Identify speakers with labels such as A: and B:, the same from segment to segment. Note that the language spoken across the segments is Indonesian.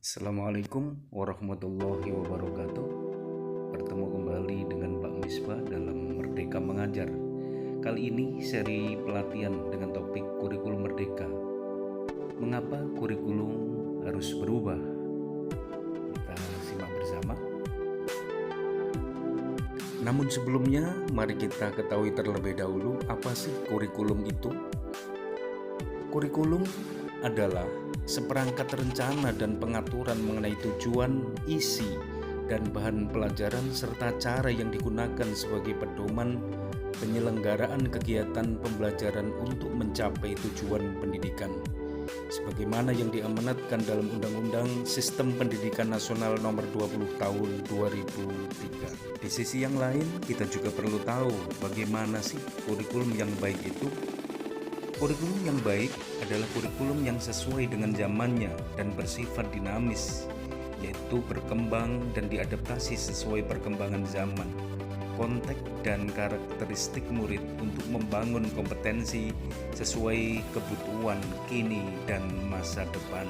A: Assalamualaikum warahmatullahi wabarakatuh. Bertemu kembali dengan Pak Misbah dalam Merdeka Mengajar. Kali ini seri pelatihan dengan topik kurikulum merdeka. Mengapa kurikulum harus berubah? Kita simak bersama. Namun sebelumnya, mari kita ketahui terlebih dahulu apa sih kurikulum itu. Kurikulum adalah seperangkat rencana dan pengaturan mengenai tujuan, isi, dan bahan pelajaran serta cara yang digunakan sebagai pedoman penyelenggaraan kegiatan pembelajaran untuk mencapai tujuan pendidikan sebagaimana yang diamanatkan dalam Undang-Undang Sistem Pendidikan Nasional Nomor 20 Tahun 2003. Di sisi yang lain, kita juga perlu tahu bagaimana sih kurikulum yang baik itu. Kurikulum yang baik adalah kurikulum yang sesuai dengan zamannya dan bersifat dinamis, yaitu berkembang dan diadaptasi sesuai perkembangan zaman, konteks dan karakteristik murid untuk membangun kompetensi sesuai kebutuhan kini dan masa depan.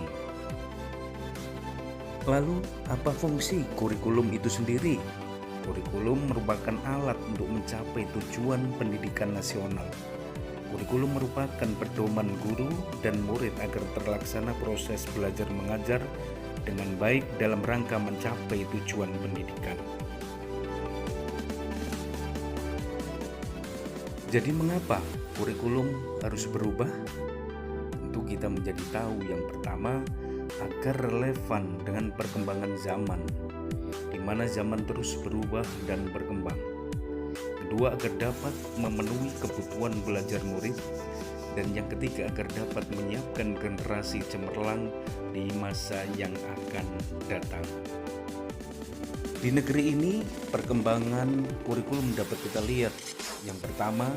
A: Lalu, apa fungsi kurikulum itu sendiri? Kurikulum merupakan alat untuk mencapai tujuan pendidikan nasional. Kurikulum merupakan pedoman guru dan murid agar terlaksana proses belajar mengajar dengan baik dalam rangka mencapai tujuan pendidikan. Jadi mengapa kurikulum harus berubah? Tentu kita menjadi tahu yang pertama agar relevan dengan perkembangan zaman, di mana zaman terus berubah dan berkembang. Kedua, agar dapat memenuhi kebutuhan belajar murid. Dan yang ketiga, agar dapat menyiapkan generasi cemerlang di masa yang akan datang. Di negeri ini, perkembangan kurikulum dapat kita lihat. Yang pertama,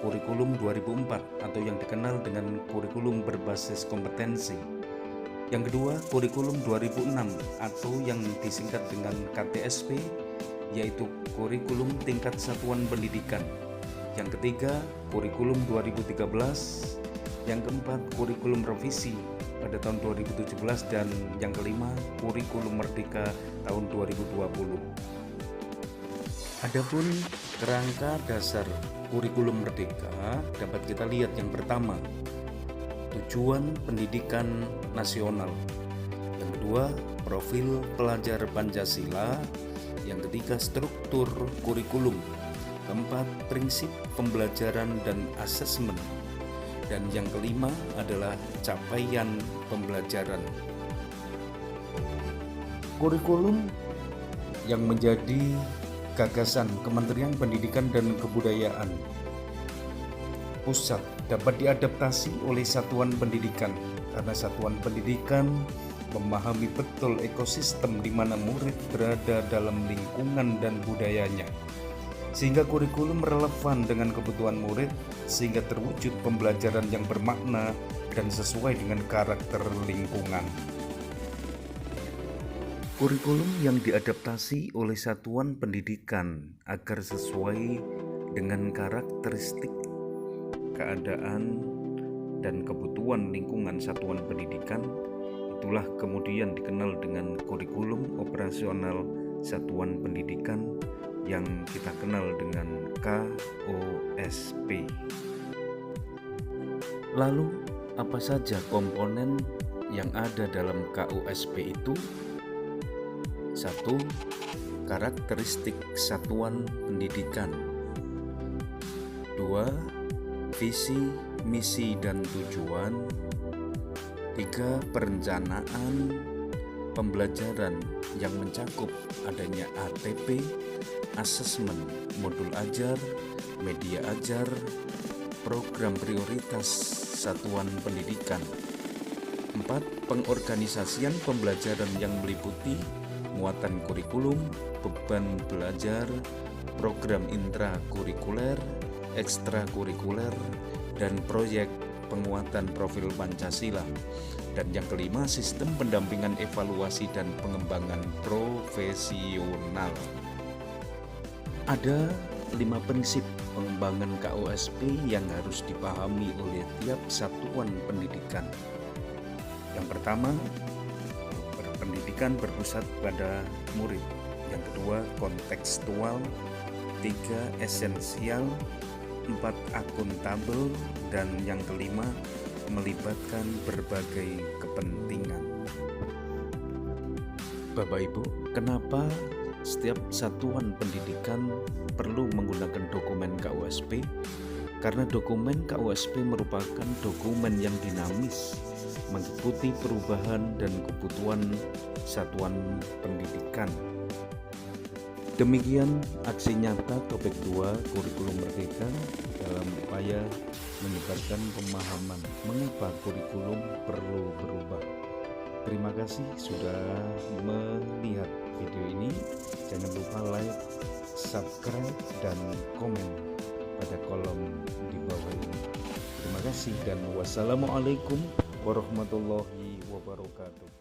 A: kurikulum 2004 atau yang dikenal dengan kurikulum berbasis kompetensi. Yang kedua, kurikulum 2006 atau yang disingkat dengan KTSP, yaitu kurikulum tingkat satuan pendidikan. Yang ketiga, kurikulum 2013. Yang keempat, kurikulum revisi pada tahun 2017. Dan yang kelima, kurikulum merdeka tahun 2020. Adapun kerangka dasar kurikulum merdeka dapat kita lihat. Yang pertama, tujuan pendidikan nasional. Yang kedua, profil pelajar Pancasila. Yang ketiga, struktur kurikulum. Keempat, prinsip pembelajaran dan asesmen. Dan yang kelima adalah capaian pembelajaran. Kurikulum yang menjadi gagasan Kementerian Pendidikan dan Kebudayaan pusat dapat diadaptasi oleh satuan pendidikan, karena satuan pendidikan memahami betul ekosistem di mana murid berada dalam lingkungan dan budayanya, sehingga kurikulum relevan dengan kebutuhan murid, sehingga terwujud pembelajaran yang bermakna dan sesuai dengan karakter lingkungan. Kurikulum yang diadaptasi oleh satuan pendidikan agar sesuai dengan karakteristik, keadaan, dan kebutuhan lingkungan satuan pendidikan, itulah kemudian dikenal dengan kurikulum operasional satuan pendidikan yang kita kenal dengan KOSP. Lalu, apa saja komponen yang ada dalam KOSP itu? 1. Karakteristik satuan pendidikan. 2. Visi, misi, dan tujuan. 3. Perencanaan pembelajaran yang mencakup adanya ATP, asesmen, modul ajar, media ajar, program prioritas satuan pendidikan. 4. Pengorganisasian pembelajaran yang meliputi muatan kurikulum, beban belajar, program intrakurikuler, ekstrakurikuler, dan proyek penguatan profil Pancasila. Dan yang kelima, sistem pendampingan evaluasi dan pengembangan profesional. Ada 5 prinsip pengembangan KOSP yang harus dipahami oleh tiap satuan pendidikan. Yang pertama, pendidikan berpusat pada murid. Yang kedua, kontekstual. 3, esensial. 4, akuntabel. Dan yang kelima, melibatkan berbagai kepentingan. Bapak Ibu, kenapa setiap satuan pendidikan perlu menggunakan dokumen KUSP? Karena dokumen KUSP merupakan dokumen yang dinamis, mengikuti perubahan dan kebutuhan satuan pendidikan. Demikian aksi nyata Topik 2 Kurikulum Merdeka dalam upaya menyebarkan pemahaman mengapa kurikulum perlu berubah. Terima kasih sudah melihat video ini. Jangan lupa like, subscribe, dan komen pada kolom di bawah ini. Terima kasih dan wassalamualaikum warahmatullahi wabarakatuh.